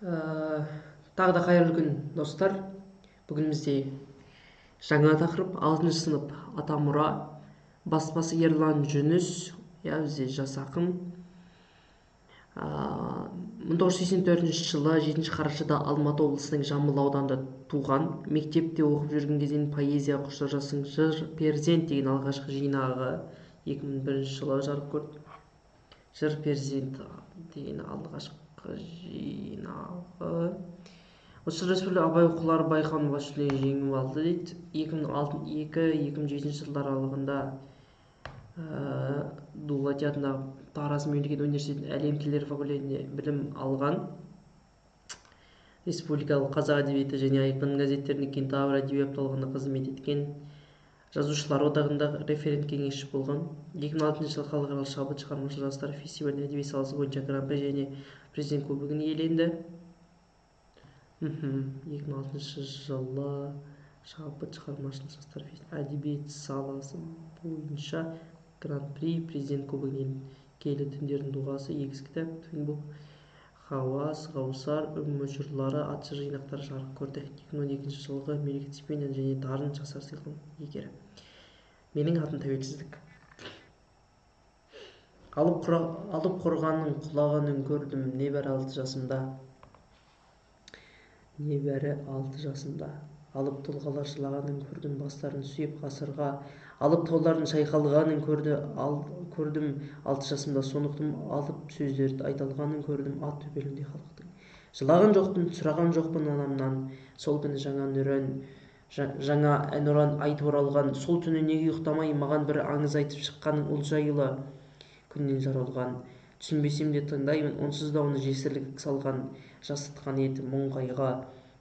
Э, Тағы да қайырлы күн, достар. Бүгін бізде жаңа тақырып 6 сынып атамұра. Баспасы Ерлан Жүніс, бізде жас ақын. 1984 жылы 7 қарашада Алматы облысының Жамбыл ауданында туған. Мектепте оқып жүрген кезден поэзия құштар жыр перзент деген алғашқы жинағы 2001 жылы жарық көрді. Жыр перзент деген алғашқы жинағы осы республика абай оқулары байқауының бас жүлдені жеңіп алды дейді. 2006-2007 жылдар аралығында Дулати атындағы Тараз мемлекеттік университетінің әлем тілдері факультетінде білім алған. Республикалық қазақ әдебиеті және айқын газеттерінде кентавр әдеби апталығында қызмет еткен. Жазушылар одағында референт кеңесші болған. 2006 жылы халықаралық шабыт шығармашыл жастар фестивалінде әдеби саласы бойынша гран-при және президент кубогын иеленді. 2006 жылы шабыт шығармашыл жастар әдебиет саласы бойынша гран-при президент кубогын Келі түндердің дұғасы, егіз кітап, Тыңбұқ, Хауас, Ғаусар, жырлары атты жинақтары жарық көрді. 2012 жылғы мемлекеттік стипендия және дарын жастар сыйлығының иегері. Менің атым тәуелсіздік. Алып қорғанның құлағанын көрдім небәрі 6 жасымда. Алып тұлғалар жылағанын көрдім бастарын сүйеп ғасырға. Алып таулардың шайқалғанын көрдім 6 жасымда. Сондықтан алып сөздерді айталғанын көрдім ат төбеліндей халықтың. Жылаған жоқпын, сұраған жоқпын анамнан. Сол күні жаңа әнұран айтып оралған. Сол түні неге ұйықтамай маған бір аңыз айтып шыққаның ұл жайлы күннен жаралған. Түсінбесем де тыңдаймын, онсыз да оны жесірлік салған, жастатқан еді мұң қайға.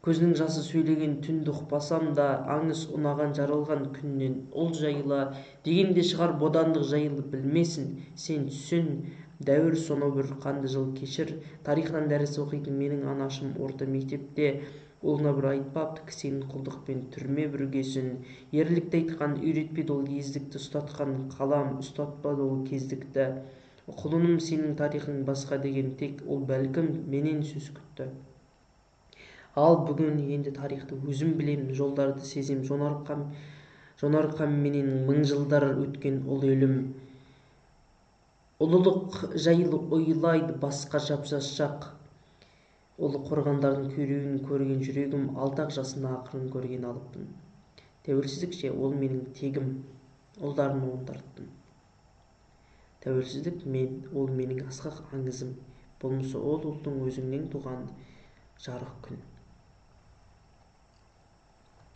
Көзінің жасы сөйлеген түнді ұқпасам да, аңыз ұнаған жаралған күннен ұл жайлы, дегенде шығар бодандық жайлы білмесін, сен түсін, дәуір сонау бір қанды жыл кешір. Тарихтан дәріс оқитын менің анашым орта мектепте, ұлына бір айтпапты кісенін құлдықпен түрме бүргесін. Ерлікті айтқан үйретпеді ол ездікті, ұстатқан қалам ұстатпады ол кездікті. Құлыным сенің тарихың басқа деген тек ол бәлкім менен сөз күтті. Ал бүгін енді тарихты өзім білем, жолдарды сезем, жонарқам менен мың жылдар өткен ол өлім. Ұлылық жайлы ойлайды басқа жап-жас шақ. Ұлы қорғандардың күйреуін көрген жүрегім, алтақ жасына ақырын көрген алыппын. Тәуелсіздік ше, ол менің тегім, ұлдарын оңдырттым. Тәуелсіздік ол менің асқақ аңызым, болмысы ол ұлттың өзіңнен туған жарық күн.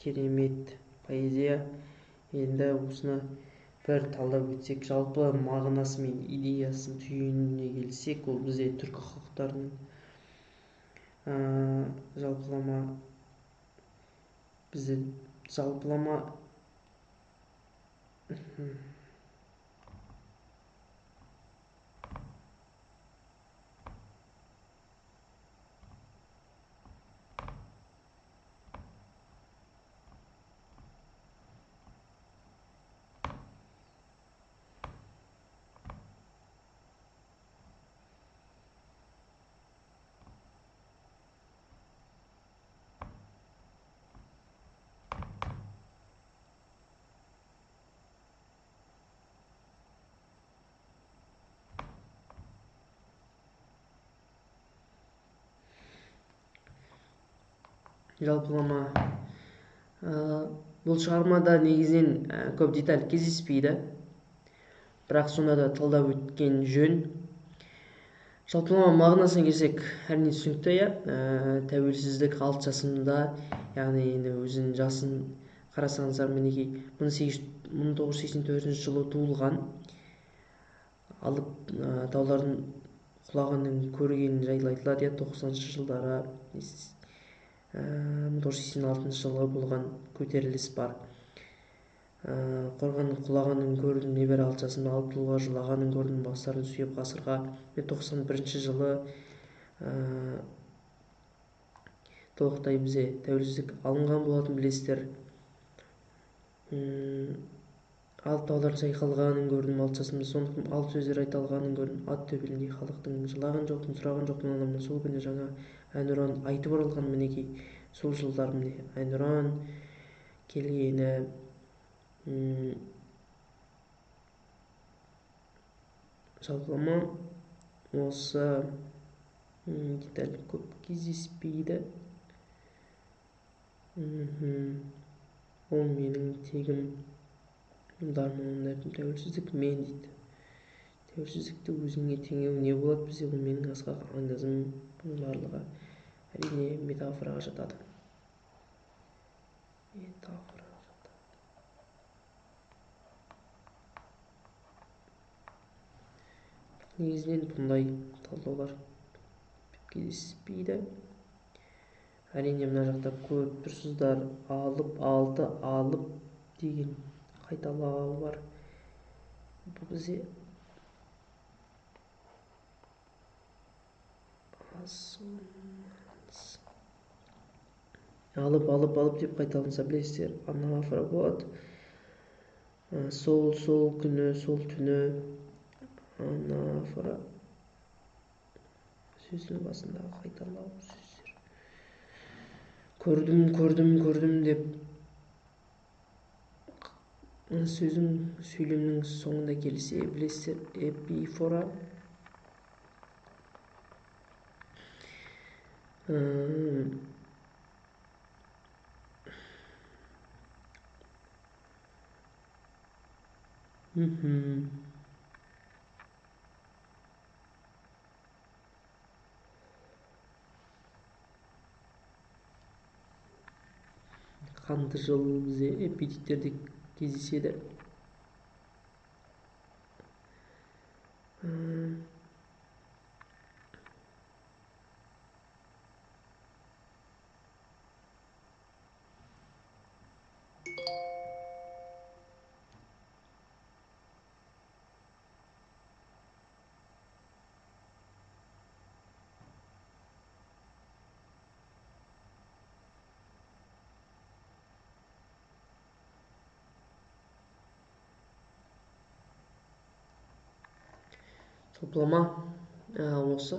Керемет поэзия. Енді осыны бір талдап өтсек, жалпы мағынасы мен идеясын түйініне келсек, ол бізде түркі халықтарының жалпылама бұл шығармада негізінен көп деталь кездеспейді, бірақ сонда да талдап өткен жөн. Жалпылама мағынасына келсек, әрине түсінікті. Тәуелсіздік 6 жасында, яғни енді өзінің жасын қарасаңыздар, мінекей 1984 жылы туылған. Алып таулардың құлағанын көрген жайлы айтылады. 90 жылдары 1986 жылы болған көтеріліс бар. Қорғанның құлағанын көрдім небәрі 6 жасымда, алып тұлға жылағанын көрдім бастарын сүйеп ғасырға. 91 жылы толықтай бізде тәуелсіздік алынған болатын, білесіздер. Алып таулардың сайқалғанын көрдім, алты жасымда сондықтан алып сөздер айта алғанын көрдім. Ат төбеліндей халықтың жылаған жоқпын, сұраған жоқпын анамнан. Сол күні жаңа әнұран айтып оралған мінекей сол жылдарымде. Әнұран келгені жалпылама осы деталь көп кездеспейді. Ол менің тегім дарманымдардың тәуелсіздік мен дейді. Тәуелсіздікті өзіңе теңеу не болады бізде? Ол менің асқақ аңдазым. Бұның барлығы әрине метафораға жатады. Негізінен бұндай талдаулар кездеспейді. Әрине мына жақта көп тұрсыздар. Алып, алты, алып деген қайталау бар. Бұл бізде алып, алып, алып деп қайталанса білесіздер. Анафора болады. Сол күні, сол түні. Анафора. Сөздің басындағы қайталау сөздер. Көрдім деп сөздің сөйлемнің соңында келсе білесіздер. Эпифора. Қанды жыл бізде эпитеттерде кездеседі. Топлама осы